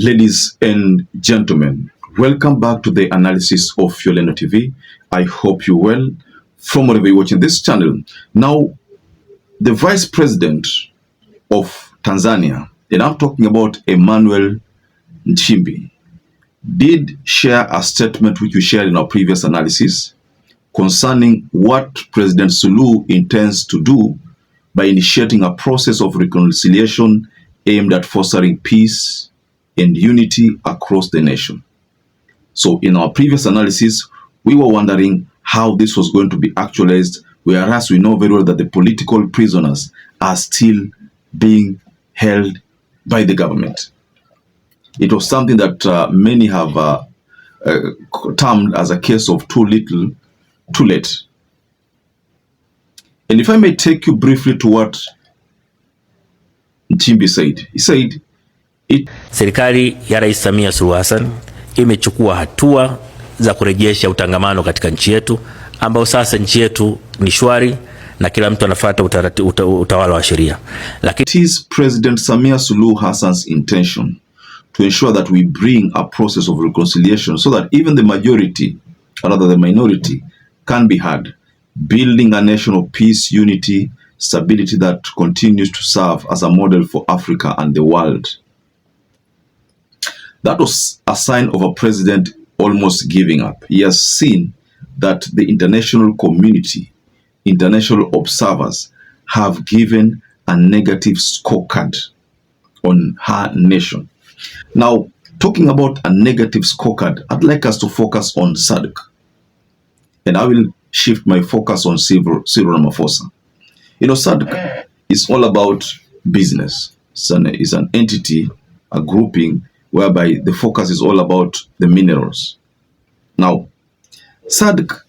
Ladies and gentlemen, welcome back to the analysis of YOLENO TV. I hope you're well from wherever you're watching this channel. Now, the Vice President of Tanzania, and I'm talking about Emmanuel Nchimbi, did share a statement which we shared in our previous analysis concerning what President SULUHU intends to do by initiating a process of reconciliation aimed at fostering peace and unity across the nation. So in our previous analysis, we were wondering how this was going to be actualized, whereas we know very well that the political prisoners are still being held by the government. It was something that many have termed as a case of too little, too late. And if I may take you briefly to what Nchimbi said. He said, Serikali ya Rais Samia Suluhu Hassan imechukua hatua za kurejesha utangamano katika nchi yetu, ambao sasa nchi yetu ni shwari na kila mtu anafuata utawala wa sheria. Lakini it is President Samia Suluhu Hassan's intention to ensure that we bring a process of reconciliation so that even the majority, or rather the minority, can be heard, building a nation of peace, unity, stability that continues to serve as a model for Africa and the world. That was a sign of a president almost giving up. He has seen that the international community, international observers, have given a negative scorecard on her nation. Now, talking about a negative scorecard, I'd like us to focus on SADC. And I will shift my focus on Cyril Ramaphosa. You know, SADC is all about business. It's an entity, a grouping, whereby the focus is all about the minerals. Now, SADC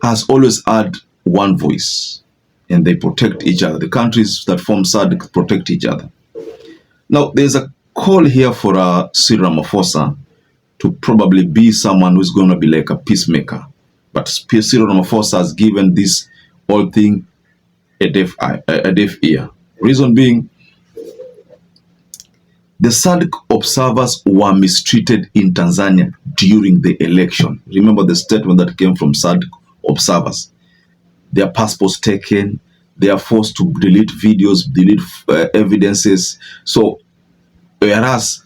has always had one voice, and they protect each other. The countries that form SADC protect each other. Now, there's a call here for Cyril Ramaphosa to probably be someone who's going to be like a peacemaker. But Cyril Ramaphosa has given this whole thing a deaf ear. Reason being, the SADC observers were mistreated in Tanzania during the election. Remember the statement that came from SADC observers. Their passports taken, they are forced to delete videos, delete evidences. So, whereas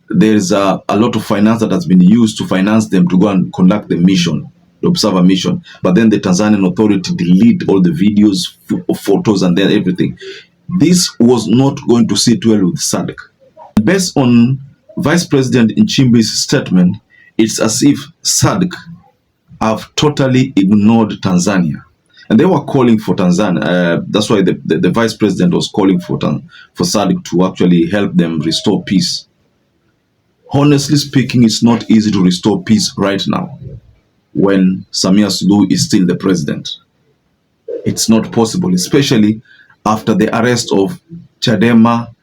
there is a lot of finance that has been used to finance them to go and conduct the mission, the observer mission, but then the Tanzanian authority delete all the videos, photos, and then everything. This was not going to sit well with SADC. Based on Vice President Nchimbi's statement, it's as if SADC have totally ignored Tanzania. And they were calling for Tanzania. That's why the Vice President was calling for SADC to actually help them restore peace. Honestly speaking, it's not easy to restore peace right now when Samia Suluhu is still the president. It's not possible, especially after the arrest of Chadema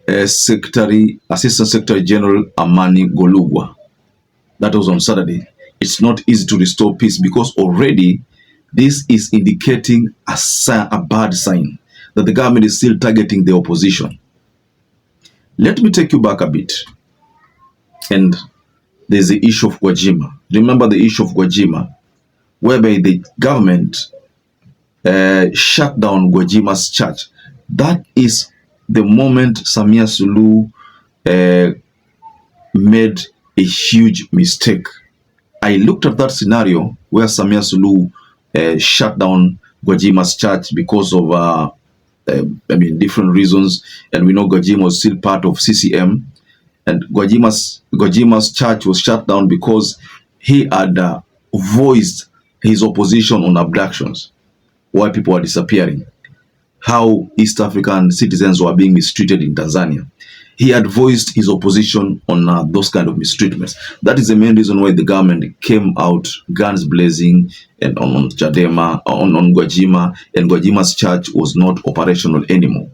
Assistant Secretary General Amani Golugwa. That was on Saturday. It's not easy to restore peace because already this is indicating a bad sign that the government is still targeting the opposition. Let me take you back a bit. And there's the issue of Gwajima. Remember the issue of Gwajima, whereby the government shut down Gwajima's church. That is the moment Samia Suluhu made a huge mistake. I looked at that scenario where Samia Suluhu shut down Gwajima's church because of different reasons, and we know Gwajima was still part of CCM, and Gwajima's church was shut down because he had voiced his opposition on abductions, why people are disappearing, how East African citizens were being mistreated in Tanzania. He had voiced his opposition on those kind of mistreatments. That is the main reason why the government came out guns blazing and on Chadema, on Gwajima, and Gwajima's church was not operational anymore.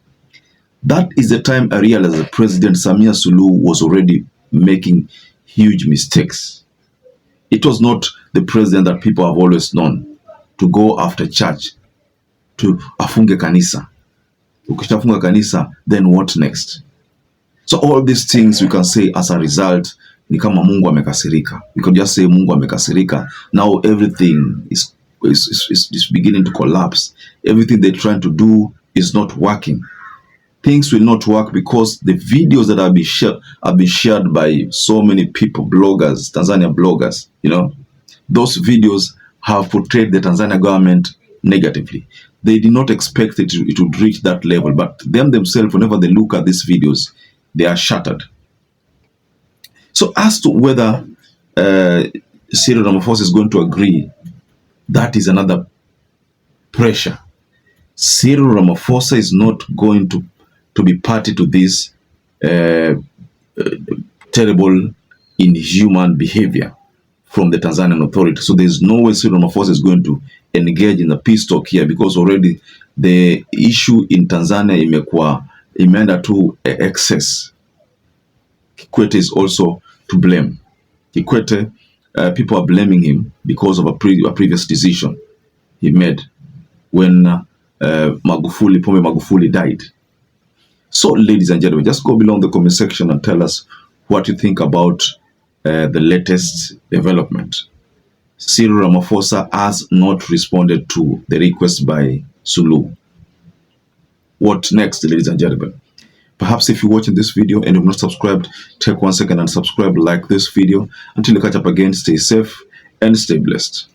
That is the time I realized that President Samia Suluhu was already making huge mistakes. It was not the president that people have always known to go after church, to afunge kanisa. Ukishafunga kanisa, then what next? So all these things we can say as a result ni kama Mungu amekasirika. We can just say Mungu amekasirika. Now everything is beginning to collapse. Everything they're trying to do is not working. Things will not work because the videos that have been shared by so many people, bloggers, Tanzania bloggers, you know, those videos have portrayed the Tanzania government negatively. They did not expect it would reach that level, but them themselves, whenever they look at these videos, they are shattered. So as to whether Cyril Ramaphosa is going to agree, that is another pressure. Cyril Ramaphosa is not going to be party to this terrible, inhuman behavior from the Tanzanian authority. So there's no way Cyril Ramaphosa is going to engage in the peace talk here, because already the issue in Tanzania imeenda to excess. Kikwete is also to blame. Kikwete, people are blaming him because of a previous decision he made when Pombe Magufuli died. So, ladies and gentlemen, just go below in the comment section and tell us what you think about the latest development. Cyril Ramaphosa has not responded to the request by SULUHU. What next, ladies and gentlemen? Perhaps if you're watching this video and you've not subscribed, take 1 second and subscribe, like this video. Until you catch up again, stay safe and stay blessed.